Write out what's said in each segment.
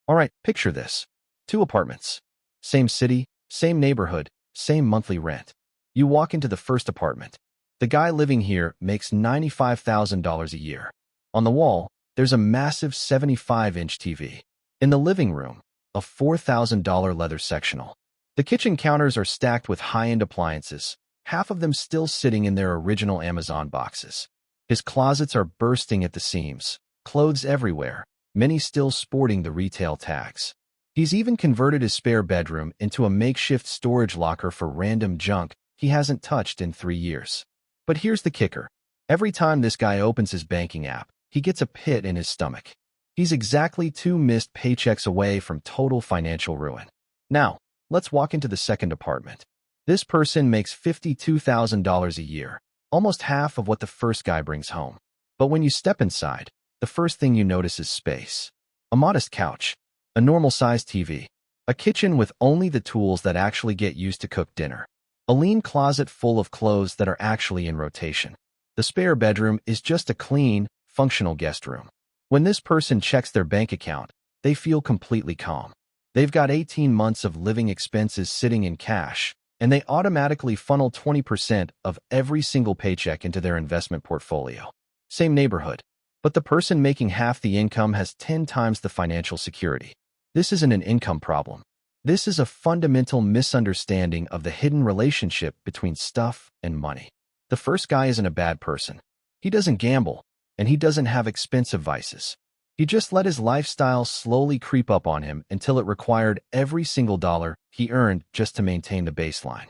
All right, picture this. Two apartments. Same city, same neighborhood, same monthly rent. You walk into the first apartment. The guy living here makes $95,000 a year. On the wall, there's a massive 75-inch TV. In the living room, a $4,000 leather sectional. The kitchen counters are stacked with high-end appliances, half of them still sitting in their original Amazon boxes. His closets are bursting at the seams, clothes everywhere, many still sporting the retail tags. He's even converted his spare bedroom into a makeshift storage locker for random junk he hasn't touched in 3 years. But here's the kicker. Every time this guy opens his banking app, he gets a pit in his stomach. He's exactly 2 missed paychecks away from total financial ruin. Now, let's walk into the second apartment. This person makes $52,000 a year, almost half of what the first guy brings home. But when you step inside, the first thing you notice is space. A modest couch, a normal-sized TV, a kitchen with only the tools that actually get used to cook dinner, a lean closet full of clothes that are actually in rotation. The spare bedroom is just a clean, functional guest room. When this person checks their bank account, they feel completely calm. They've got 18 months of living expenses sitting in cash, and they automatically funnel 20% of every single paycheck into their investment portfolio. Same neighborhood, but the person making half the income has 10 times the financial security. This isn't an income problem. This is a fundamental misunderstanding of the hidden relationship between stuff and money. The first guy isn't a bad person. He doesn't gamble, and he doesn't have expensive vices. He just let his lifestyle slowly creep up on him until it required every single dollar he earned just to maintain the baseline.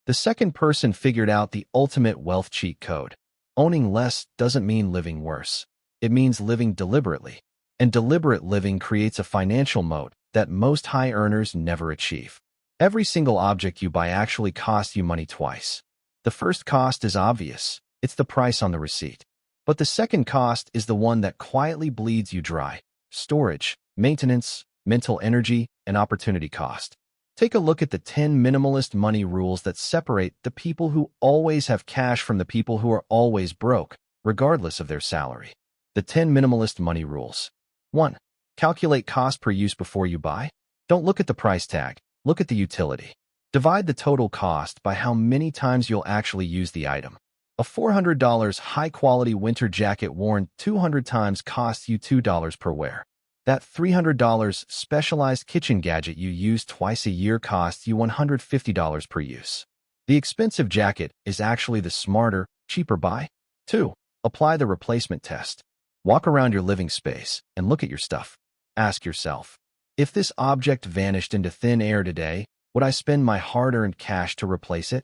The second person figured out the ultimate wealth cheat code. Owning less doesn't mean living worse. It means living deliberately. And deliberate living creates a financial moat that most high earners never achieve. Every single object you buy actually costs you money twice. The first cost is obvious. It's the price on the receipt. But the second cost is the one that quietly bleeds you dry. Storage, maintenance, mental energy, and opportunity cost. Take a look at the 10 minimalist money rules that separate the people who always have cash from the people who are always broke, regardless of their salary. The 10 minimalist money rules. 1. Calculate cost per use before you buy. Don't look at the price tag. Look at the utility. Divide the total cost by how many times you'll actually use the item. A $400 high-quality winter jacket worn 200 times costs you $2 per wear. That $300 specialized kitchen gadget you use twice a year costs you $150 per use. The expensive jacket is actually the smarter, cheaper buy. 2. Apply the replacement test. Walk around your living space and look at your stuff. Ask yourself, if this object vanished into thin air today, would I spend my hard-earned cash to replace it?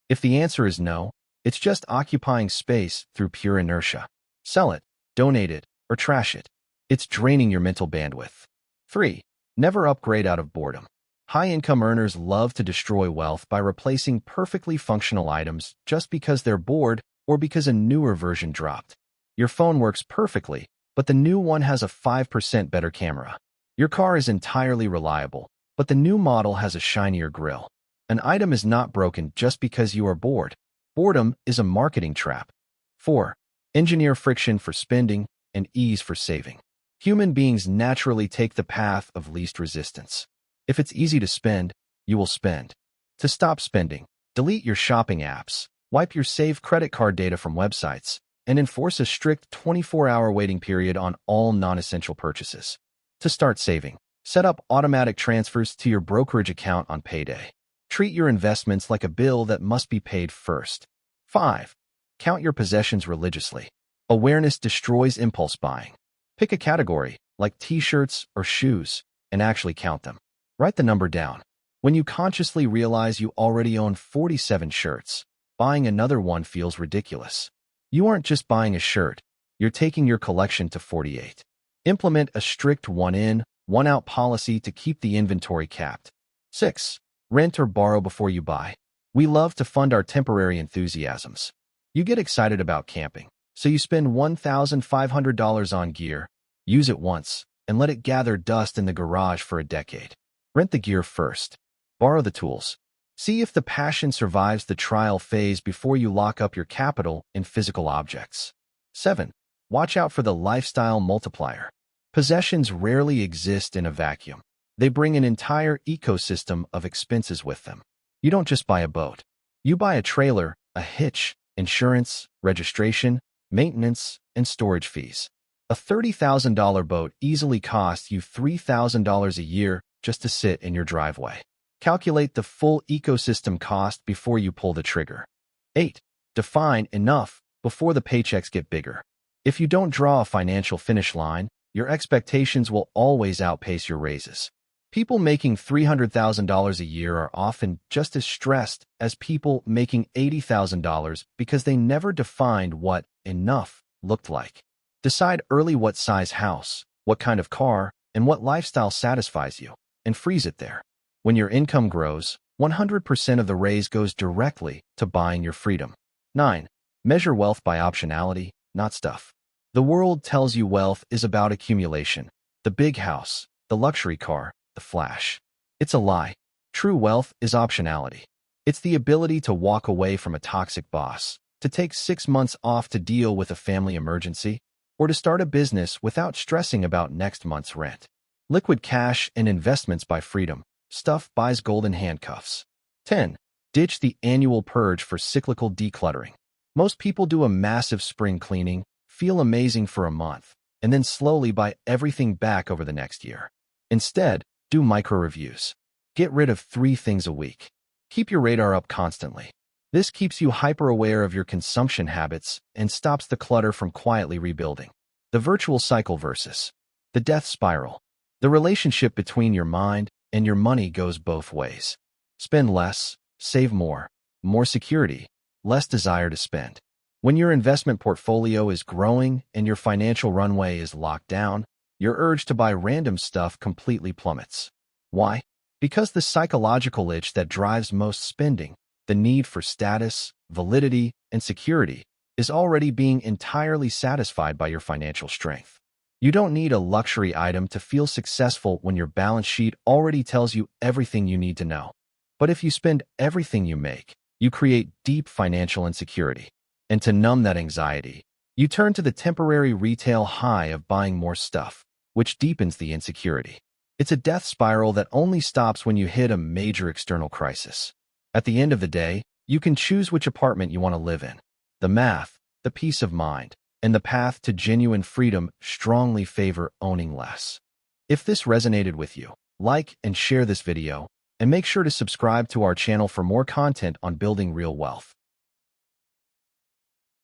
If the answer is no, it's just occupying space through pure inertia. Sell it, donate it, or trash it. It's draining your mental bandwidth. 3. Never upgrade out of boredom. High-income earners love to destroy wealth by replacing perfectly functional items just because they're bored or because a newer version dropped. Your phone works perfectly, but the new one has a 5% better camera. Your car is entirely reliable, but the new model has a shinier grille. An item is not broken just because you are bored. Boredom is a marketing trap. 4. Engineer friction for spending and ease for saving. Human beings naturally take the path of least resistance. If it's easy to spend, you will spend. To stop spending, delete your shopping apps, wipe your saved credit card data from websites, and enforce a strict 24-hour waiting period on all non-essential purchases. To start saving, set up automatic transfers to your brokerage account on payday. Treat your investments like a bill that must be paid first. 5. Count your possessions religiously. Awareness destroys impulse buying. Pick a category, like t-shirts or shoes, and actually count them. Write the number down. When you consciously realize you already own 47 shirts, buying another one feels ridiculous. You aren't just buying a shirt, you're taking your collection to 48. Implement a strict one-in, one-out policy to keep the inventory capped. 6. Rent or borrow before you buy. We love to fund our temporary enthusiasms. You get excited about camping, so you spend $1,500 on gear, use it once, and let it gather dust in the garage for a decade. Rent the gear first. Borrow the tools. See if the passion survives the trial phase before you lock up your capital in physical objects. 7. Watch out for the lifestyle multiplier. Possessions rarely exist in a vacuum. They bring an entire ecosystem of expenses with them. You don't just buy a boat. You buy a trailer, a hitch, insurance, registration, maintenance, and storage fees. A $30,000 boat easily costs you $3,000 a year just to sit in your driveway. Calculate the full ecosystem cost before you pull the trigger. 8. Define enough before the paychecks get bigger. If you don't draw a financial finish line, your expectations will always outpace your raises. People making $300,000 a year are often just as stressed as people making $80,000 because they never defined what enough looked like. Decide early what size house, what kind of car, and what lifestyle satisfies you, and freeze it there. When your income grows, 100% of the raise goes directly to buying your freedom. 9. Measure wealth by optionality, not stuff. The world tells you wealth is about accumulation, the big house, the luxury car, the flash. It's a lie. True wealth is optionality. It's the ability to walk away from a toxic boss, to take 6 months off to deal with a family emergency, or to start a business without stressing about next month's rent. Liquid cash and investments buy freedom. Stuff buys golden handcuffs. 10. Ditch the annual purge for cyclical decluttering. Most people do a massive spring cleaning, feel amazing for a month, and then slowly buy everything back over the next year. Instead, do micro-reviews. Get rid of 3 things a week. Keep your radar up constantly. This keeps you hyper-aware of your consumption habits and stops the clutter from quietly rebuilding. The virtual cycle versus the death spiral. The relationship between your mind and your money goes both ways. Spend less, save more, more security, less desire to spend. When your investment portfolio is growing and your financial runway is locked down, your urge to buy random stuff completely plummets. Why? Because the psychological itch that drives most spending, the need for status, validity, and security, is already being entirely satisfied by your financial strength. You don't need a luxury item to feel successful when your balance sheet already tells you everything you need to know. But if you spend everything you make, you create deep financial insecurity. And to numb that anxiety, you turn to the temporary retail high of buying more stuff, which deepens the insecurity. It's a death spiral that only stops when you hit a major external crisis. At the end of the day, you can choose which apartment you want to live in. The math, the peace of mind, and the path to genuine freedom strongly favor owning less. If this resonated with you, like and share this video, and make sure to subscribe to our channel for more content on building real wealth.